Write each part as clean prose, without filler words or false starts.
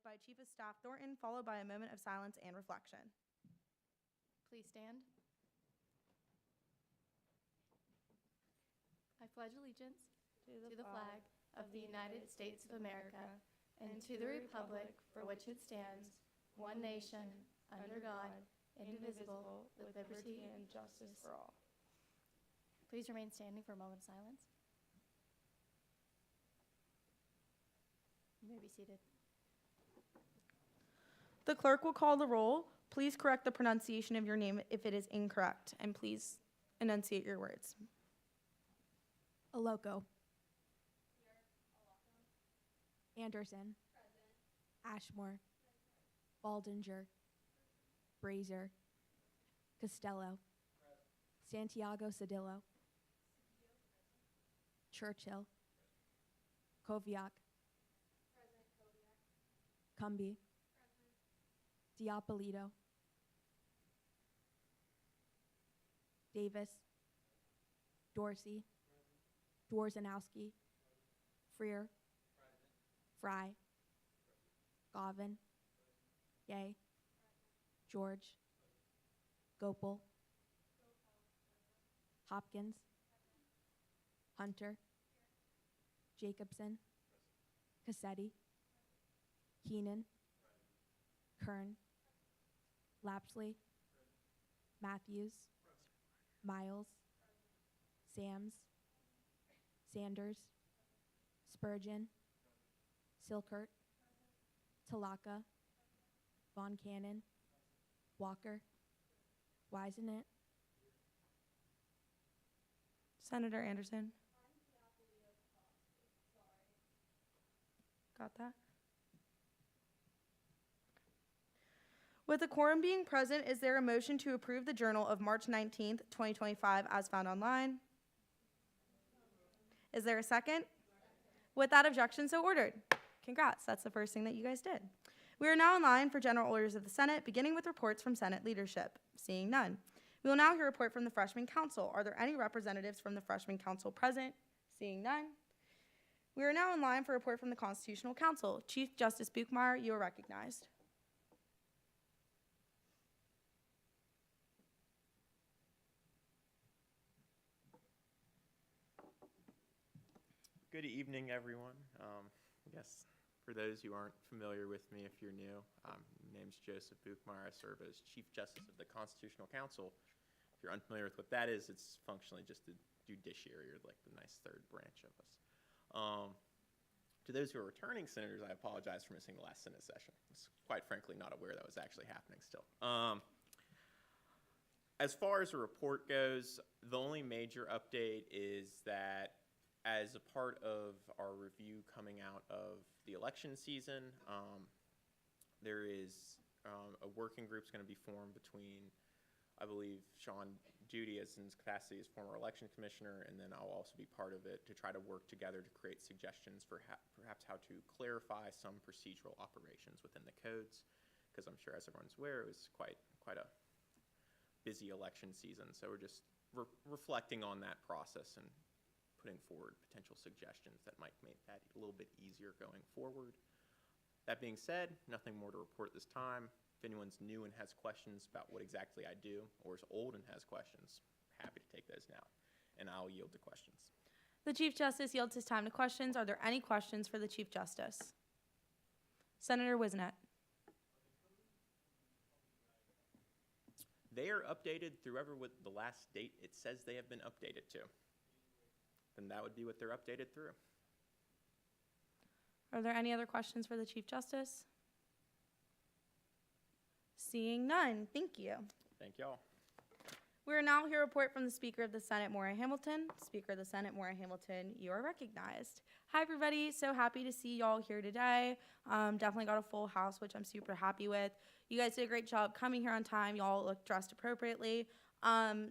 by Chief of Staff Thornton, followed by a moment of silence and reflection. Please stand. I pledge allegiance to the flag of the United States of America and to the republic for which it stands, one nation, under God, indivisible, with liberty and justice for all. Please remain standing for a moment of silence. You may be seated. The clerk will call the roll. Please correct the pronunciation of your name if it is incorrect, and please enunciate your words. Aloko. Anderson. Ashmore. Baldinger. Brazier. Costello. Santiago Cedillo. Churchill. Koviak. Cumby. Diapolito. Davis. Dorsey. Dworzanowski. Freer. Fry. Govin. Yeh. George. Gopal. Hopkins. Hunter. Jacobson. Cassetti. Keenan. Kern. Lapsley. Matthews. Miles. Sams. Sanders. Spurgeon. Silkert. Talaka. Von Cannon. Walker. Wisenet. Senator Anderson. Got that? With the quorum being present, is there a motion to approve the Journal of March 19th, 2025 as found online? Is there a second? With that objection, so ordered. Congrats, that's the first thing that you guys did. We are now in line for general orders of the Senate, beginning with reports from Senate leadership. Seeing none. We will now hear a report from the Freshman Council. Are there any representatives from the Freshman Council present? Seeing none. We are now in line for a report from the Constitutional Council. Chief Justice Buchmeyer, you are recognized. Good evening, everyone. I guess for those who aren't familiar with me, if you're new, my name's Joseph Buchmeyer. I serve as Chief Justice of the Constitutional Council. If you're unfamiliar with what that is, it's functionally just the judiciary, or like the nice third branch of us. To those who are returning senators, I apologize for missing the last Senate session. I was quite frankly not aware that was actually happening still. As far as the report goes, the only major update is that as a part of our review coming out of the election season, there is a working group going to be formed between, I believe, Sean Judy as in his capacity as former election commissioner, and then I'll also be part of it to try to work together to create suggestions for perhaps how to clarify some procedural operations within the codes, because I'm sure, as everyone's aware, it was quite a busy election season. So we're just reflecting on that process and putting forward potential suggestions that might make that a little bit easier going forward. That being said, nothing more to report this time. If anyone's new and has questions about what exactly I do, or is old and has questions, happy to take those now, and I'll yield to questions. The Chief Justice yields his time to questions. Are there any questions for the Chief Justice? Senator Wisnet. They are updated through what the last date it says they have been updated to. Then that would be what they're updated through. Are there any other questions for the Chief Justice? Seeing none, thank you. Thank y'all. We are now here to report from the Speaker of the Senate, Maura Hamilton. Speaker of the Senate, Maura Hamilton, you are recognized. Hi, everybody. So happy to see y'all here today. Definitely got a full house, which I'm super happy with. You guys did a great job coming here on time. Y'all look dressed appropriately.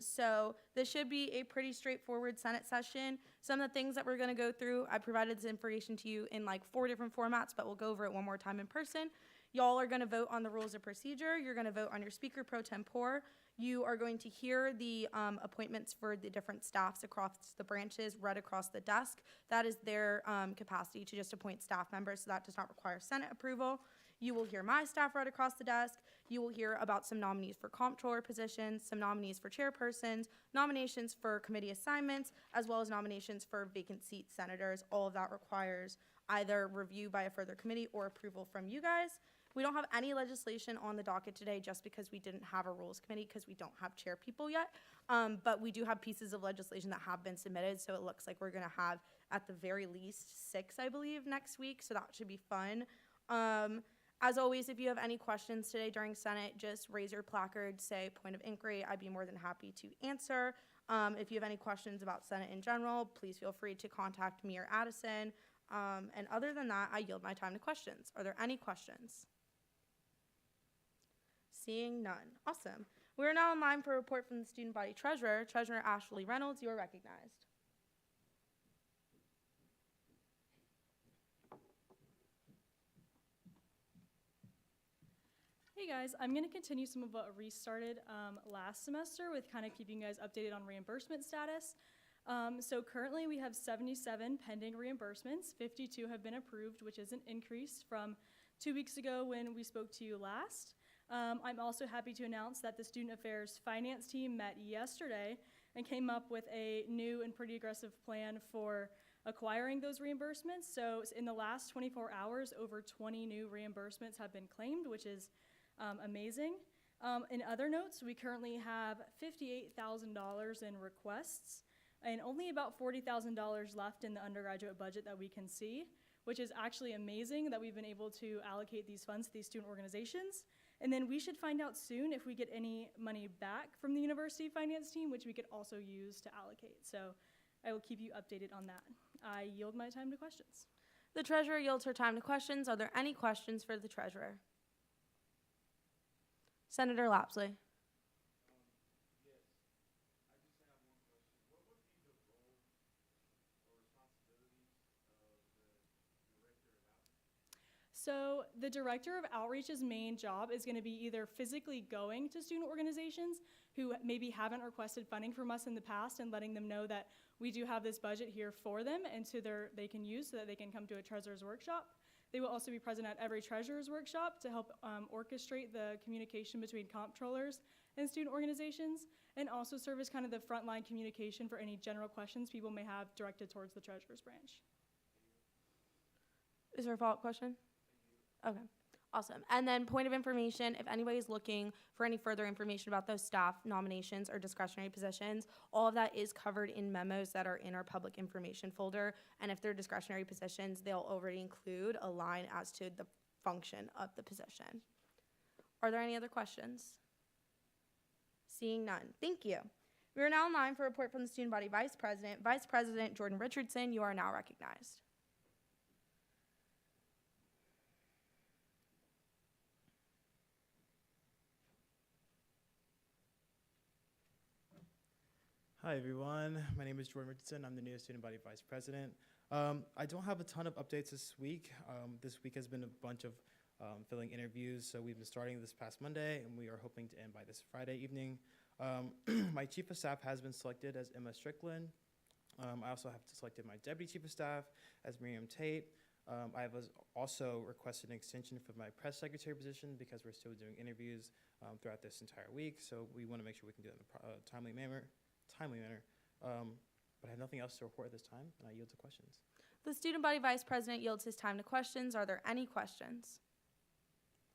So this should be a pretty straightforward Senate session. Some of the things that we're going to go through, I provided this information to you in like 4 different formats, but we'll go over it one more time in person. Y'all are going to vote on the rules of procedure. You're going to vote on your speaker pro tempore. You are going to hear the appointments for the different staffs across the branches read across the desk. That is their capacity to just appoint staff members, so that does not require Senate approval. You will hear my staff right across the desk. You will hear about some nominees for comptroller positions, some nominees for chairpersons, nominations for committee assignments, as well as nominations for vacant seat senators. All of that requires either review by a further committee or approval from you guys. We don't have any legislation on the docket today just because we didn't have a rules committee because we don't have chair people yet. But we do have pieces of legislation that have been submitted, so it looks like we're going to have at the very least 6, I believe, next week, so that should be fun. As always, if you have any questions today during Senate, just raise your placard, say point of inquiry. I'd be more than happy to answer. If you have any questions about Senate in general, please feel free to contact me or Addison. And other than that, I yield my time to questions. Are there any questions? Seeing none. Awesome. We are now in line for a report from the student body treasurer. Treasurer Ashley Reynolds, you are recognized. Hey guys, I'm going to continue some of what Reese started last semester with kind of keeping you guys updated on reimbursement status. So currently we have 77 pending reimbursements. 52 have been approved, which is an increase from 2 weeks ago when we spoke to you last. I'm also happy to announce that the Student Affairs Finance team met yesterday and came up with a new and pretty aggressive plan for acquiring those reimbursements. So in the last 24 hours, over 20 new reimbursements have been claimed, which is amazing. In other notes, we currently have $58,000 in requests and only about $40,000 left in the undergraduate budget that we can see, which is actually amazing that we've been able to allocate these funds to these student organizations. And then we should find out soon if we get any money back from the university finance team, which we could also use to allocate. So I will keep you updated on that. I yield my time to questions. The treasurer yields her time to questions. Are there any questions for the treasurer? Senator Lapsley. So the director of outreach's main job is going to be either physically going to student organizations who maybe haven't requested funding from us in the past and letting them know that we do have this budget here for them and so they can use so that they can come to a treasurer's workshop. They will also be present at every treasurer's workshop to help orchestrate the communication between comptrollers and student organizations and also serve as kind of the frontline communication for any general questions people may have directed towards the treasurer's branch. Is there a follow-up question? Okay, awesome. And then point of information, if anybody's looking for any further information about those staff nominations or discretionary positions, all of that is covered in memos that are in our public information folder. And if they're discretionary positions, they'll already include a line as to the function of the position. Are there any other questions? Seeing none. Thank you. We are now in line for a report from the student body vice president. Vice President Jordan Richardson, you are now recognized. Hi everyone, my name is Jordan Richardson. I'm the new student body vice president. I don't have a ton of updates this week. This week has been a bunch of filling interviews, so we've been starting this past Monday and we are hoping to end by this Friday evening. My chief of staff has been selected as Emma Strickland. I also have selected my deputy chief of staff as Miriam Tate. I have also requested an extension for my press secretary position because we're still doing interviews throughout this entire week, so we want to make sure we can do it in a timely manner. But I have nothing else to report at this time, and I yield to questions. The student body vice president yields his time to questions. Are there any questions?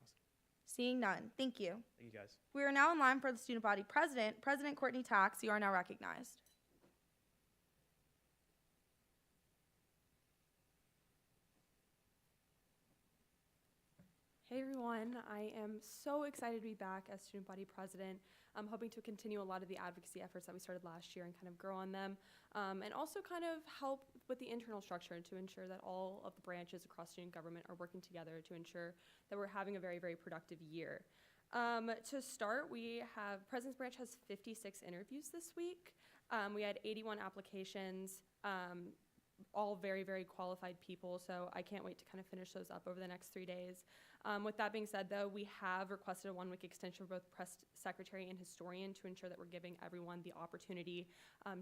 Awesome. Seeing none. Thank you. Thank you, guys. We are now in line for the student body president. President Courtney Tax, you are now recognized. Hey everyone, I am so excited to be back as student body president. I'm hoping to continue a lot of the advocacy efforts that we started last year and kind of grow on them, and also kind of help with the internal structure to ensure that all of the branches across student government are working together to ensure that we're having a very, very productive year. To start, President's Branch has 56 interviews this week. We had 81 applications, all very, very qualified people, so I can't wait to kind of finish those up over the next 3 days. With that being said, though, we have requested a 1-week extension for both press secretary and historian to ensure that we're giving everyone the opportunity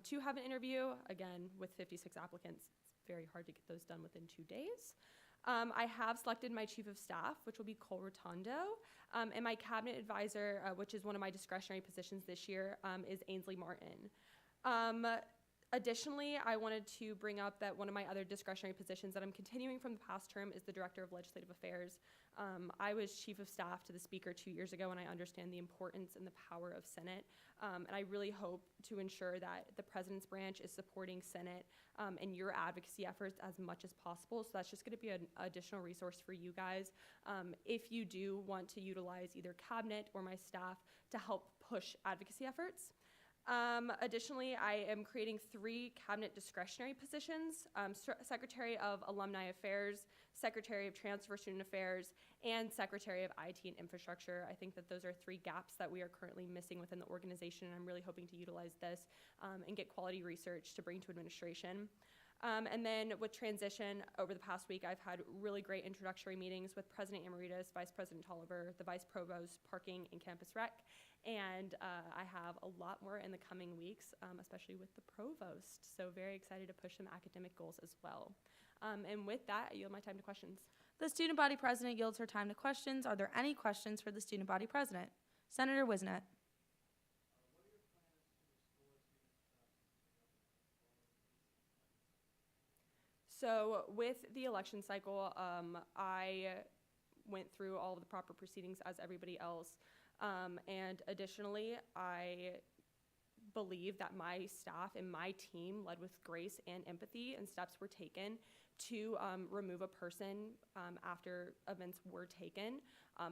to have an interview. Again, with 56 applicants, it's very hard to get those done within 2 days. I have selected my chief of staff, which will be Cole Rotondo, and my cabinet advisor, which is one of my discretionary positions this year, is Ainsley Martin. Additionally, I wanted to bring up that one of my other discretionary positions that I'm continuing from the past term is the Director of Legislative Affairs. I was Chief of Staff to the Speaker 2 years ago, and I understand the importance and the power of Senate. And I really hope to ensure that the President's branch is supporting Senate and your advocacy efforts as much as possible. So that's just going to be an additional resource for you guys. If you do want to utilize either cabinet or my staff to help push advocacy efforts. Additionally, I am creating 3 cabinet discretionary positions, Secretary of Alumni Affairs, Secretary of Transfer Student Affairs, and Secretary of IT and Infrastructure. I think that those are 3 gaps that we are currently missing within the organization, and I'm really hoping to utilize this and get quality research to bring to administration. And then with transition, over the past week, I've had really great introductory meetings with President Amaritas, Vice President Tolliver, the Vice Provost, Parking and Campus Rec, and I have a lot more in the coming weeks, especially with the Provost. So very excited to push some academic goals as well. And with that, I yield my time to questions. The student body president yields her time to questions. Are there any questions for the student body president? Senator Wisnet. So with the election cycle, I went through all of the proper proceedings as everybody else. And additionally, I believe that my staff and my team led with grace and empathy, and steps were taken to remove a person after events were taken.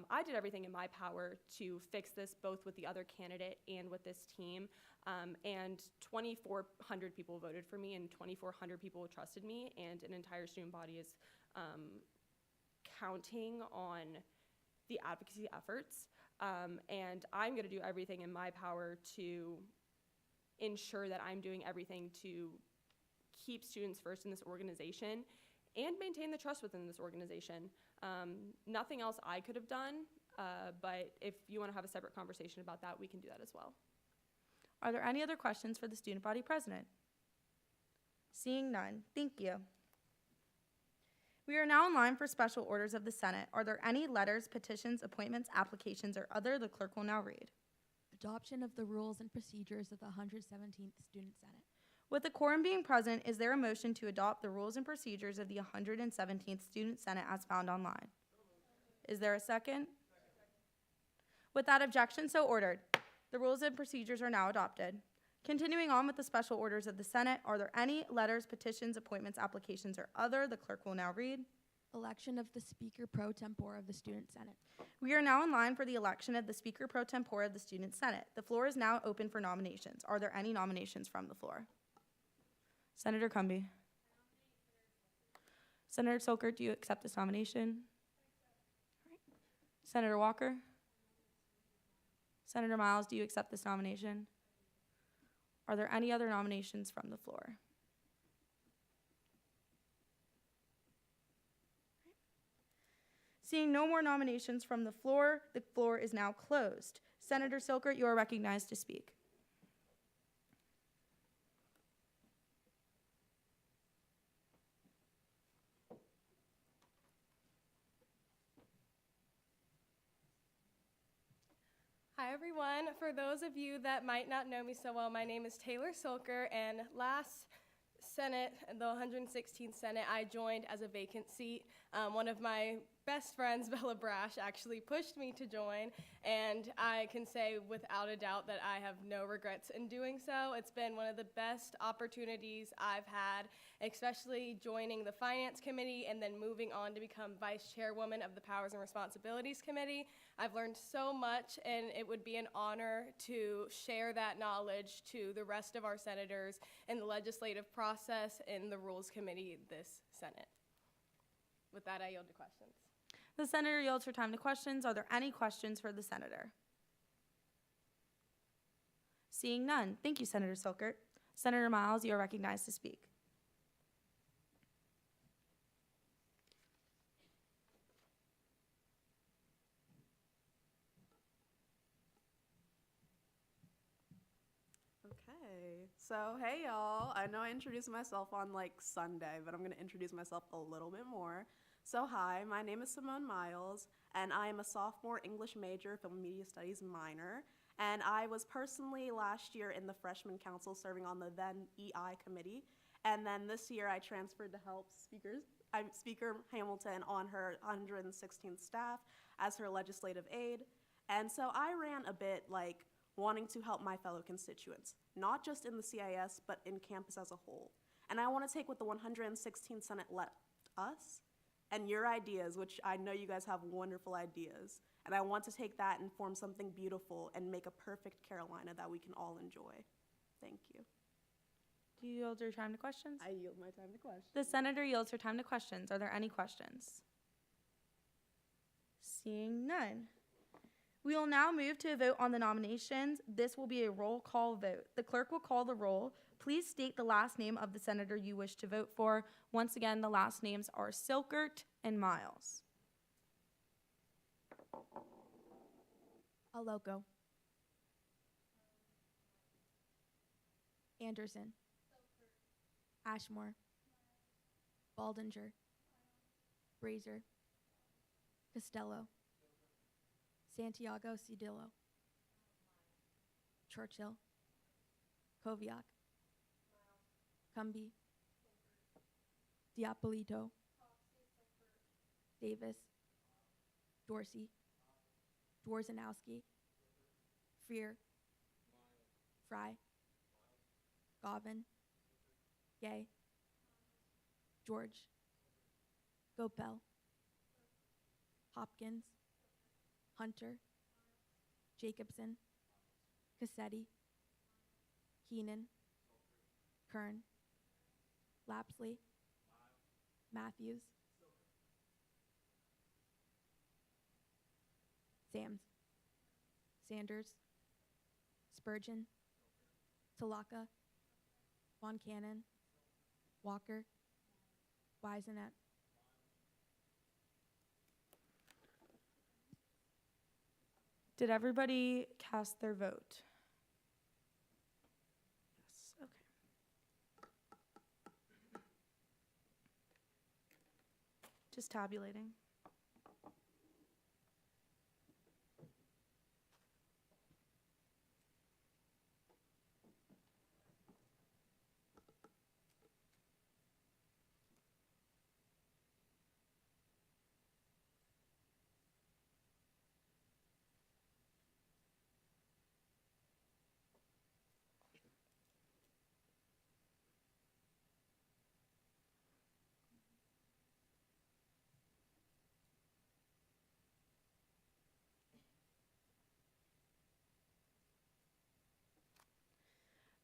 I did everything in my power to fix this, both with the other candidate and with this team. And 2,400 people voted for me, and 2,400 people trusted me, and an entire student body is counting on the advocacy efforts. And I'm going to do everything in my power to ensure that I'm doing everything to keep students first in this organization and maintain the trust within this organization. Nothing else I could have done, but if you want to have a separate conversation about that, we can do that as well. Are there any other questions for the student body president? Seeing none, thank you. We are now in line for special orders of the Senate. Are there any letters, petitions, appointments, applications, or other the clerk will now read? Adoption of the rules and procedures of the 117th Student Senate. With the quorum being present, is there a motion to adopt the rules and procedures of the 117th Student Senate as found online? Is there a second? Without objection, so ordered. The rules and procedures are now adopted. Continuing on with the special orders of the Senate, are there any letters, petitions, appointments, applications, or other the clerk will now read? Election of the Speaker Pro Tempore of the Student Senate. We are now in line for the election of the Speaker Pro Tempore of the Student Senate. The floor is now open for nominations. Are there any nominations from the floor? Senator Cumby. Senator Silkert, do you accept this nomination? All right. Senator Walker. Senator Miles, do you accept this nomination? Are there any other nominations from the floor? Seeing no more nominations from the floor is now closed. Senator Silkert, you are recognized to speak. Hi everyone. For those of you that might not know me so well, my name is Taylor Silker, and last Senate, the 116th Senate, I joined as a vacant seat. One of my best friends, Bella Brash, actually pushed me to join, and I can say without a doubt that I have no regrets in doing so. It's been one of the best opportunities I've had, especially joining the Finance Committee and then moving on to become Vice Chairwoman of the Powers and Responsibilities Committee. I've learned so much, and it would be an honor to share that knowledge to the rest of our senators in the legislative process in the Rules Committee this Senate. With that, I yield to questions. The senator yields her time to questions. Are there any questions for the senator? Seeing none, thank you, Senator Silkert. Senator Miles, you are recognized to speak. Okay, so hey y'all, I know I introduced myself on like Sunday, but I'm gonna introduce myself a little bit more. So hi, my name is Simone Miles, and I am a sophomore English major, film and media studies minor. And I was personally last year in the freshman council serving on the then EI committee. And then this year I transferred to help Speaker Hamilton on her 116th staff as her legislative aide. And so I ran a bit like wanting to help my fellow constituents, not just in the CIS, but in campus as a whole. And I want to take what the 116th Senate left us and your ideas, which I know you guys have wonderful ideas, and I want to take that and form something beautiful and make a perfect Carolina that we can all enjoy. Thank you. Do you yield your time to questions? I yield my time to questions. The senator yields her time to questions. Are there any questions? Seeing none. We will now move to a vote on the nominations. This will be a roll call vote. The clerk will call the roll. Please state the last name of the senator you wish to vote for. Once again, the last names are Silkert and Miles. Aloco. Anderson. Ashmore. Baldinger. Brazier. Costello. Santiago Cedillo. Churchill. Koviak. Cumby. Diapolito. Davis. Dorsey. Dworzanowski. Freer. Fry. Govan. Gay. George. Gopel. Hopkins. Hunter. Jacobson. Cassetti. Keenan. Kern. Lapsley. Matthews. Sams. Sanders. Spurgeon. Talaka. Von Cannon. Walker. Wisenet. Did everybody cast their vote? Yes, okay. Just tabulating.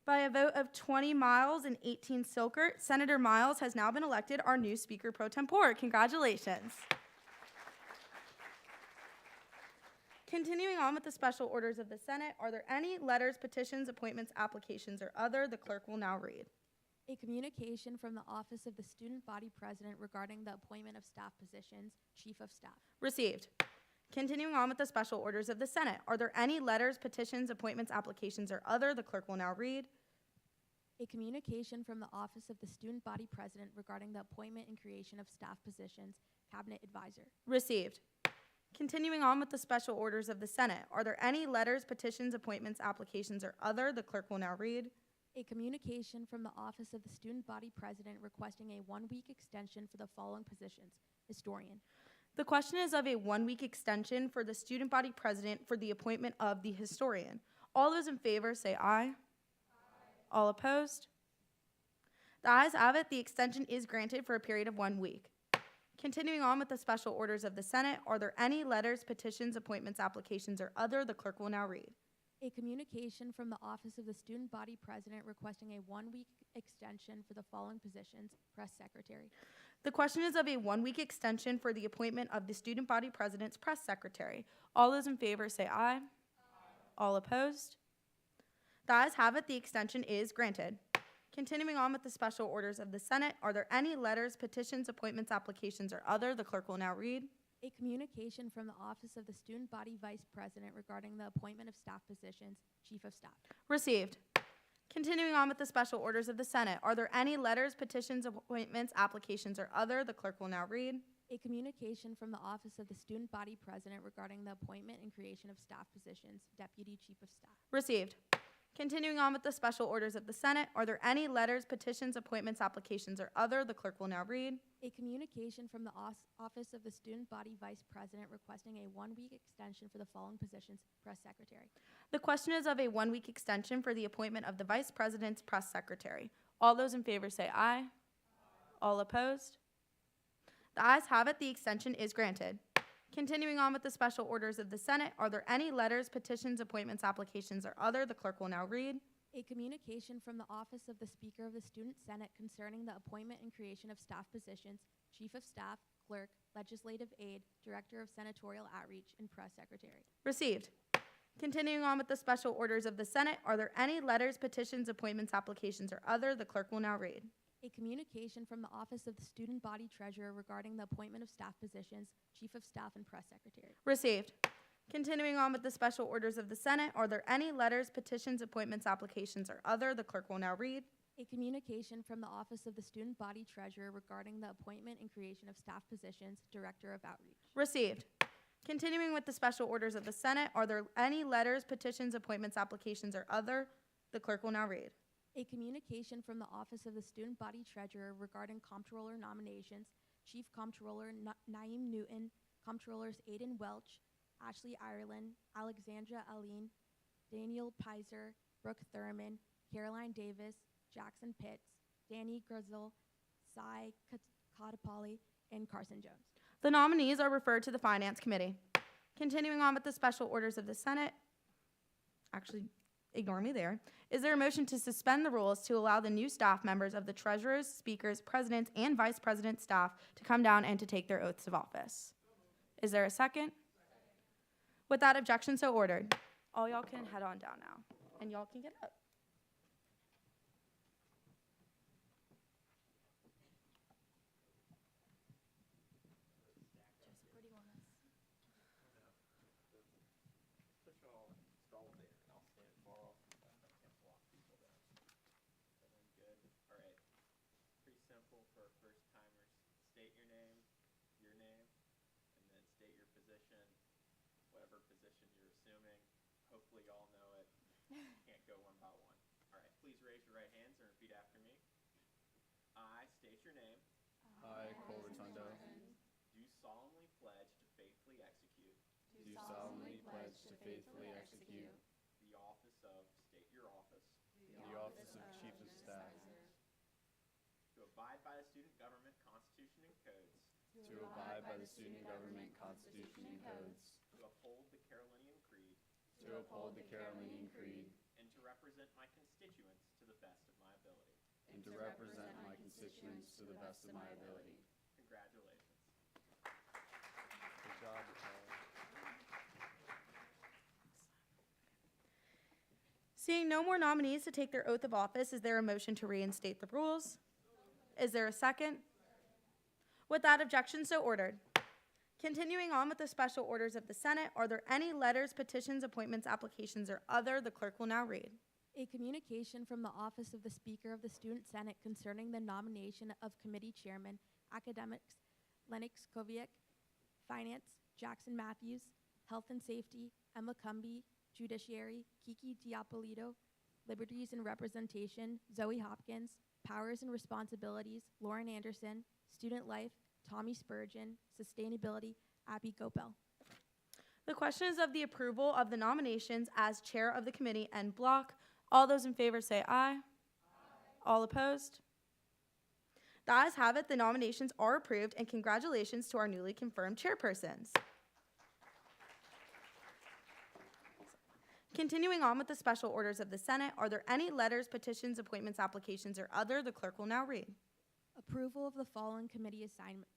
By a vote of 20 Miles and 18 Silkert, Senator Miles has now been elected our new Speaker pro tempore. Congratulations. Continuing on with the special orders of the Senate, are there any letters, petitions, appointments, applications, or other? The clerk will now read. A communication from the Office of the Student Body President regarding the appointment of staff positions, Chief of Staff. Received. Continuing on with the special orders of the Senate, are there any letters, petitions, appointments, applications, or other? The clerk will now read. A communication from the Office of the Student Body President regarding the appointment and creation of staff positions, Cabinet Advisor. Received. Continuing on with the special orders of the Senate, are there any letters, petitions, appointments, applications, or other? The clerk will now read. A communication from the Office of the Student Body President requesting a 1-week extension for the following positions, Historian. The question is of a 1-week extension for the student body president for the appointment of the historian. All those in favor say aye. Aye. All opposed? The ayes have it. The extension is granted for a period of 1 week. Continuing on with the special orders of the Senate, are there any letters, petitions, appointments, applications, or other? The clerk will now read. A communication from the Office of the Student Body President requesting a 1-week extension for the following positions, Press Secretary. The question is of a 1-week extension for the appointment of the student body president's press secretary. All those in favor say aye. Aye. All opposed? The ayes have it. The extension is granted. Continuing on with the special orders of the Senate, are there any letters, petitions, appointments, applications, or other? The clerk will now read. A communication from the Office of the Student Body Vice President regarding the appointment of staff positions, Chief of Staff. Received. Continuing on with the special orders of the Senate, are there any letters, petitions, appointments, applications, or other? The clerk will now read. A communication from the Office of the Student Body President regarding the appointment and creation of staff positions, Deputy Chief of Staff. Received. Continuing on with the special orders of the Senate, are there any letters, petitions, appointments, applications, or other? The clerk will now read. A communication from the Office of the Student Body Vice President requesting a one-week extension for the following positions, Press Secretary. The question is of a one-week extension for the appointment of the Vice President's Press Secretary. All those in favor say aye. All opposed? The ayes have it. The extension is granted. Continuing on with the special orders of the Senate, are there any letters, petitions, appointments, applications, or other? The clerk will now read. A communication from the Office of the Speaker of the Student Senate concerning the appointment and creation of staff positions, Chief of Staff, Clerk, Legislative Aide, Director of Senatorial Outreach, and Press Secretary. Received. Continuing on with the special orders of the Senate, are there any letters, petitions, appointments, applications, or other? The clerk will now read. A communication from the Office of the Student Body Treasurer regarding the appointment of staff positions, Chief of Staff, and Press Secretary. Received. Continuing on with the special orders of the Senate, are there any letters, petitions, appointments, applications, or other? The clerk will now read. A communication from the Office of the Student Body Treasurer regarding the appointment and creation of staff positions, Director of Outreach. Received. Continuing with the special orders of the Senate, are there any letters, petitions, appointments, applications, or other? The clerk will now read. A communication from the Office of the Student Body Treasurer regarding Comptroller nominations, Chief Comptroller Naeem Newton, Comptrollers Aidan Welch, Ashley Ireland, Alexandra Aline, Daniel Pizer, Brooke Thurman, Caroline Davis, Jackson Pitts, Danny Grizzle, Cy Katapali, and Carson Jones. The nominees are referred to the Finance Committee. Continuing on with the special orders of the Senate, actually, ignore me there. Is there a motion to suspend the rules to allow the new staff members of the treasurers, speakers, presidents, and vice president staff to come down and to take their oaths of office? Is there a second? Without objection, so ordered. All y'all can head on down now, and y'all can get up. Put y'all stall there, and I'll stand far off from that. I can't block people down. Good. All right. Pretty simple for our first timers. State your name, and then state your position, whatever position you're assuming. Hopefully y'all know it. Can't go one by one. All right. Please raise your right hands and repeat after me. I state your name. I, Cole Rotundo, Do solemnly pledge to faithfully execute do solemnly pledge to faithfully execute the office of, state your office, the office of Chief of Staff, to abide by the student government constitution and codes, to abide by the student government constitution and codes, to uphold the Carolinian Creed, to uphold the Carolinian Creed, and to represent my constituents to the best of my ability. and to represent my constituents to the best of my ability. Congratulations. Good job, Seeing no more nominees to take their oath of office, is there a motion to reinstate the rules? Is there a second? Without objection, so ordered. Continuing on with the special orders of the Senate, are there any letters, petitions, appointments, applications, or other? The clerk will now read. A communication from the Office of the Speaker of the Student Senate concerning the nomination of committee chairman, Academics, Lennox Koviak, Finance, Jackson Matthews, Health and Safety, Emma Cumby, Judiciary, Kiki Diapolito, Liberties and Representation, Zoe Hopkins, Powers and Responsibilities, Lauren Anderson, Student Life, Tommy Spurgeon, Sustainability, Abby Gopel. The question is of the approval of the nominations as chair of the committee en bloc. All those in favor say aye. All opposed? The ayes have it. The nominations are approved, and congratulations to our newly confirmed chairpersons. Continuing on with the special orders of the Senate, are there any letters, petitions, appointments, applications, or other? The clerk will now read. Approval of the following committee assignments.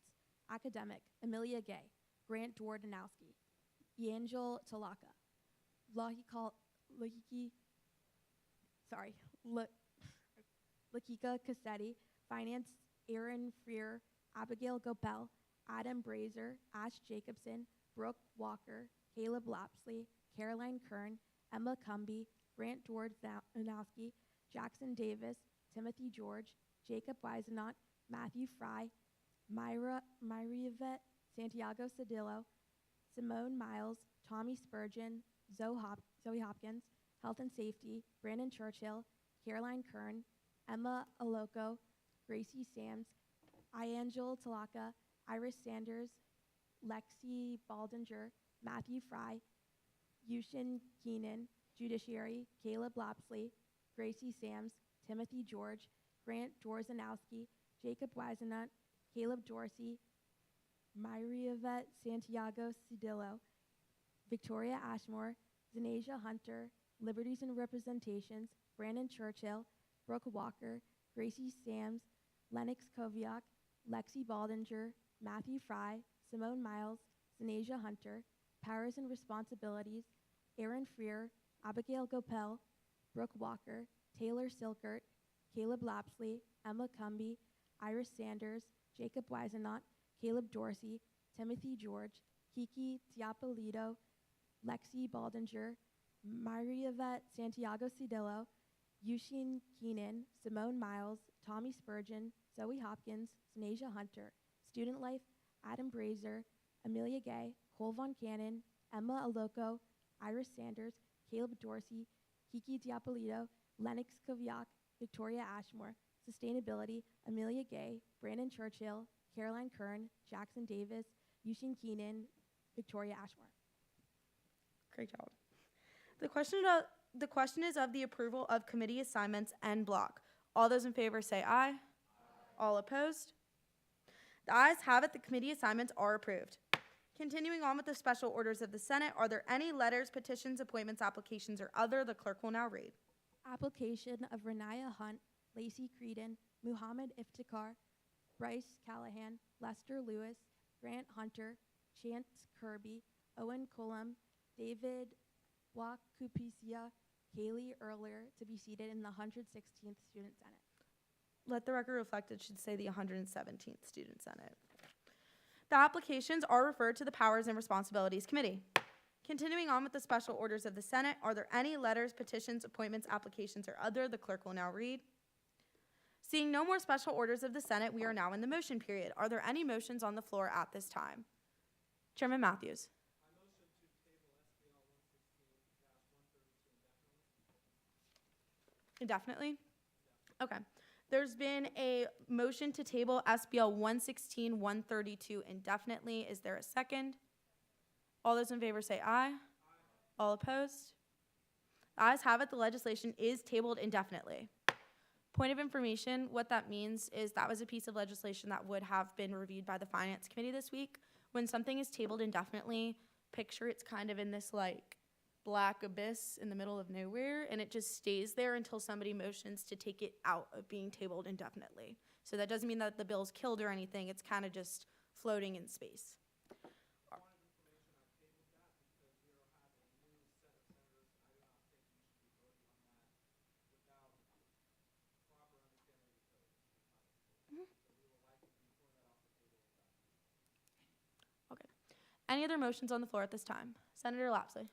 Academic, Amelia Gay, Grant Dwardanowski, Yangel Talaka, Lakika Cassetti, Finance, Aaron Freer, Abigail Gopel, Adam Brazer, Ash Jacobson, Brooke Walker, Caleb Lapsley, Caroline Kern, Emma Cumby, Grant Dwardanowski, Jackson Davis, Timothy George, Jacob Weisenant, Matthew Fry, Myriavet Santiago Cedillo, Simone Miles, Tommy Spurgeon, Zoe Hopkins, Health and Safety, Brandon Churchill, Caroline Kern, Emma Aloco, Gracie Sams, Iangel Talaka, Iris Sanders, Lexi Baldinger, Matthew Fry, Yushin Keenan, Judiciary, Caleb Lapsley, Gracie Sams, Timothy George, Grant Dorzanowski, Jacob Wisenut, Caleb Dorsey, Myriavet Santiago Cedillo, Victoria Ashmore, Zanasia Hunter, Liberties and Representations, Brandon Churchill, Brooke Walker, Gracie Sams, Lennox Koviak, Lexi Baldinger, Matthew Fry, Simone Miles, Zanasia Hunter, Powers and Responsibilities, Aaron Freer, Abigail Gopel, Brooke Walker, Taylor Silkert, Caleb Lapsley, Emma Cumby, Iris Sanders, Jacob Wisenot, Caleb Dorsey, Timothy George, Kiki Tiapolito, Lexi Baldinger, Myriavet Santiago Cedillo, Yushin Keenan, Simone Miles, Tommy Spurgeon, Zoe Hopkins, Zanasia Hunter, Student Life, Adam Brazier, Amelia Gay, Cole Von Cannon, Emma Aloco, Iris Sanders, Caleb Dorsey, Kiki Diapolito, Lennox Koviak, Victoria Ashmore, Sustainability, Amelia Gay, Brandon Churchill, Caroline Kern, Jackson Davis, Yushin Keenan, Victoria Ashmore. Great job. The question is of the approval of committee assignments en bloc. All those in favor say aye. All opposed? The ayes have it. The committee assignments are approved. Continuing on with the special orders of the Senate, are there any letters, petitions, appointments, applications, or other the clerk will now read? Application of Renaya Hunt, Lacey Creedon, Muhammad Iftikhar, Bryce Callahan, Lester Lewis, Grant Hunter, Chance Kirby, Owen Cullum, David Wakupisia, Kaylee Earlier to be seated in the 116th Student Senate. Let the record reflect it should say the 117th Student Senate. The applications are referred to the Powers and Responsibilities Committee. Continuing on with the special orders of the Senate, are there any letters, petitions, appointments, applications, or other the clerk will now read? Seeing no more special orders of the Senate, we are now in the motion period. Are there any motions on the floor at this time? Chairman Matthews. Indefinitely? Okay. There's been a motion to table SBL 116-132 indefinitely. Is there a second? All those in favor say aye. All opposed? The ayes have it. The legislation is tabled indefinitely. Point of information, what that means is that was a piece of legislation that would have been reviewed by the Finance Committee this week. When something is tabled indefinitely, picture it's kind of in this like black abyss in the middle of nowhere, and it just stays there until somebody motions to take it out of being tabled indefinitely. So that doesn't mean that the bill's killed or anything. It's kind of just floating in space. Okay. Any other motions on the floor at this time? Senator Lapsley.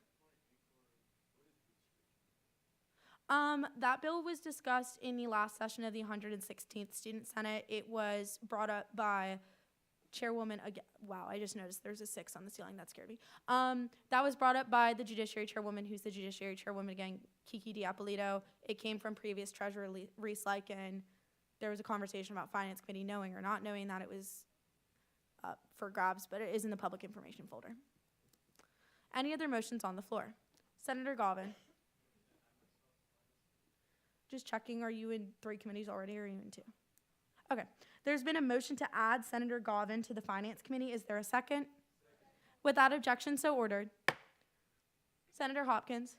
That bill was discussed in the last session of the 116th Student Senate. It was brought up by Chairwoman, again, wow, I just noticed there's a 6 on the ceiling. That scared me. That was brought up by the Judiciary Chairwoman, who's the Judiciary Chairwoman again, Kiki Diapolito. It came from previous Treasurer Reese Lycan. There was a conversation about Finance Committee knowing or not knowing that it was up for grabs, but it is in the public information folder. Any other motions on the floor? Senator Galvin. Just checking, are you in 3 committees already or are you in 2? Okay. There's been a motion to add Senator Galvin to the Finance Committee. Is there a second? Without objection, so ordered. Senator Hopkins.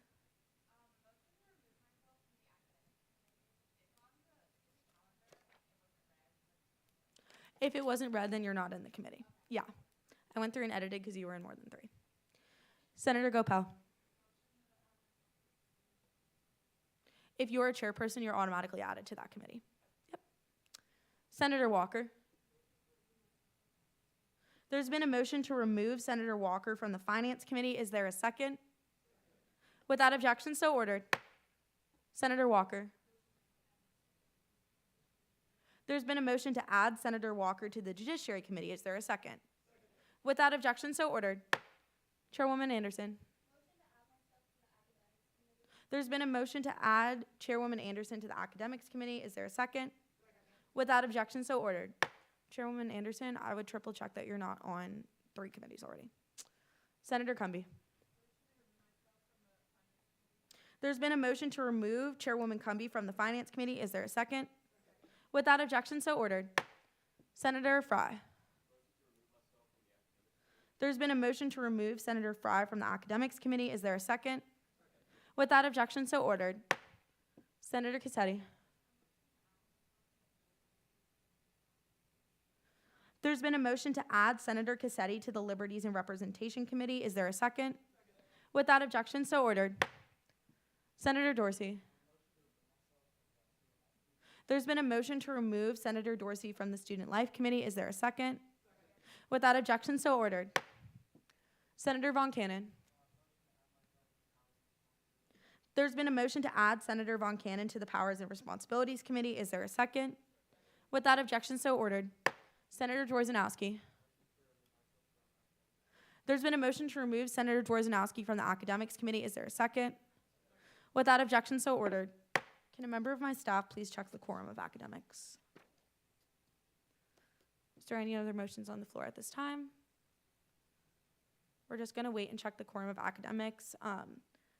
If it wasn't read, then you're not in the committee. Yeah. I went through and edited because you were in more than 3. Senator Gopel. If you're a chairperson, you're automatically added to that committee. Yep. Senator Walker. There's been a motion to remove Senator Walker from the Finance Committee. Is there a second? Without objection, so ordered. Senator Walker. There's been a motion to add Senator Walker to the Judiciary Committee. Is there a second? Without objection, so ordered. Chairwoman Anderson. There's been a motion to add Chairwoman Anderson to the Academics Committee. Is there a second? Without objection, so ordered. Chairwoman Anderson, I would triple check that you're not on 3 committees already. Senator Cumby. There's been a motion to remove Chairwoman Cumby from the Finance Committee. Is there a second? Without objection, so ordered. Senator Fry. There's been a motion to remove Senator Fry from the Academics Committee. Is there a second? Without objection, so ordered. Senator Cassetti. There's been a motion to add Senator Cassetti to the Liberties and Representation Committee. Is there a second? Without objection, so ordered. Senator Dorsey. There's been a motion to remove Senator Dorsey from the Student Life Committee. Is there a second? Without objection, so ordered. Senator Von Cannon. There's been a motion to add Senator Von Cannon to the Powers and Responsibilities Committee. Is there a second? Without objection, so ordered. Senator Dworzanowski. There's been a motion to remove Senator Dworzanowski from the Academics Committee. Is there a second? Without objection, so ordered. Can a member of my staff please check the quorum of academics? Is there any other motions on the floor at this time? We're just going to wait and check the quorum of academics.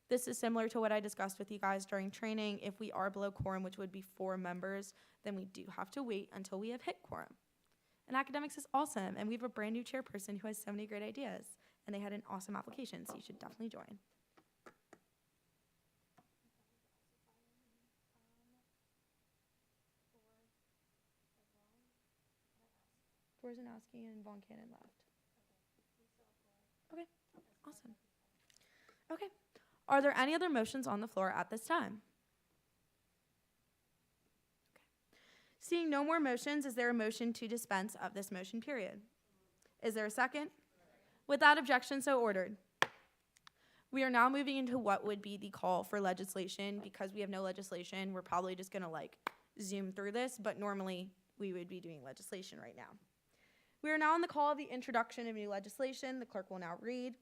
This is similar to what I discussed with you guys during training. If we are below quorum, which would be 4 members, then we do have to wait until we have hit quorum. And academics is awesome, and we have a brand new chairperson who has so many great ideas, and they had an awesome application, so you should definitely join. Dworzanowski and Von Cannon left. Okay, awesome. Okay, are there any other motions on the floor at this time? Seeing no more motions, is there a motion to dispense of this motion period? Is there a second? Without objection, so ordered. We are now moving into what would be the call for legislation. Because we have no legislation, we're probably just going to zoom through this, but normally we would be doing legislation right now. We are now on the call of the introduction of new legislation. The clerk will now read.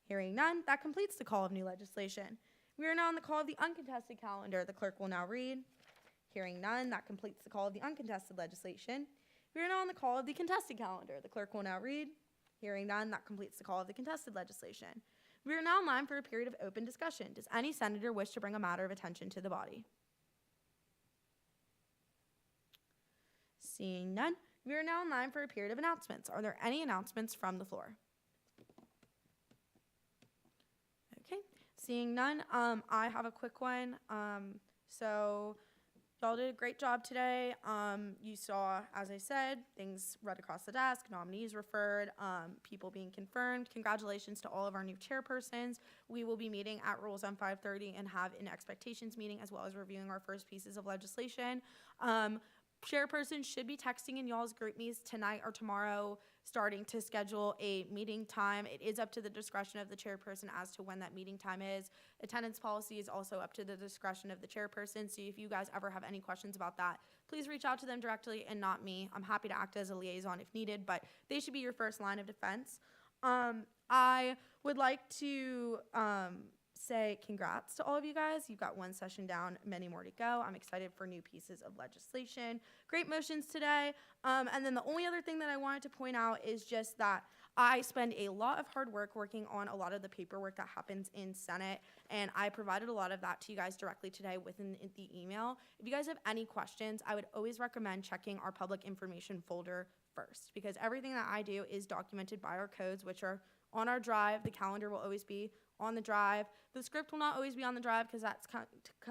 Hearing none, that completes the call of new legislation. We are now on the call of the uncontested calendar. The clerk will now read. Hearing none, that completes the call of the uncontested legislation. We are now on the call of the contested calendar. The clerk will now read. Hearing none, that completes the call of the contested legislation. We are now in line for a period of open discussion. Does any senator wish to bring a matter of attention to the body? Seeing none, we are now in line for a period of announcements. Are there any announcements from the floor? Okay, seeing none, I have a quick one. So y'all did a great job today. You saw, as I said, things read across the desk, nominees referred, people being confirmed. Congratulations to all of our new chairpersons. We will be meeting at Rules on 5:30 and have an expectations meeting as well as reviewing our first pieces of legislation. Chairpersons should be texting in y'all's group meets tonight or tomorrow, starting to schedule a meeting time. It is up to the discretion of the chairperson as to when that meeting time is. Attendance policy is also up to the discretion of the chairperson, so if you guys ever have any questions about that, please reach out to them directly and not me. I'm happy to act as a liaison if needed, but they should be your first line of defense. I would like to say congrats to all of you guys. You've got one session down, many more to go. I'm excited for new pieces of legislation. Great motions today. And then the only other thing that I wanted to point out is just that I spend a lot of hard work working on a lot of the paperwork that happens in Senate, and I provided a lot of that to you guys directly today within the email. If you guys have any questions, I would always recommend checking our public information folder first, because everything that I do is documented by our codes, which are on our drive. The calendar will always be on the drive. The script will not always be on the drive because that's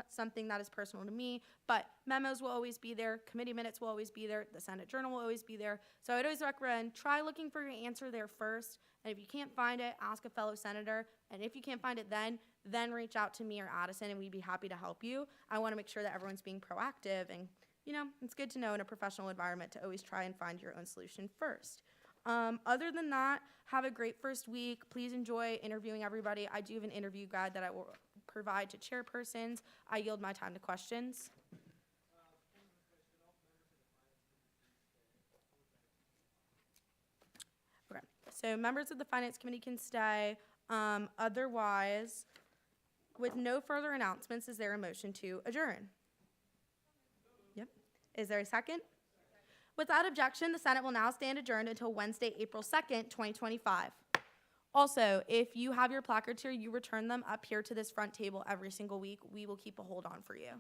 something that is personal to me, but memos will always be there, committee minutes will always be there, the Senate Journal will always be there. So I'd always recommend try looking for your answer there first, and if you can't find it, ask a fellow senator, and if you can't find it then reach out to me or Addison, and we'd be happy to help you. I want to make sure that everyone's being proactive, and it's good to know in a professional environment to always try and find your own solution first. Other than that, have a great first week. Please enjoy interviewing everybody. I do have an interview guide that I will provide to chairpersons. I yield my time to questions. So members of the Finance Committee can stay. Otherwise, with no further announcements, is there a motion to adjourn? Yep. Is there a second? Without objection, the Senate will now stand adjourned until Wednesday, April 2nd, 2025. Also, if you have your placards here, you return them up here to this front table every single week. We will keep a hold on for you.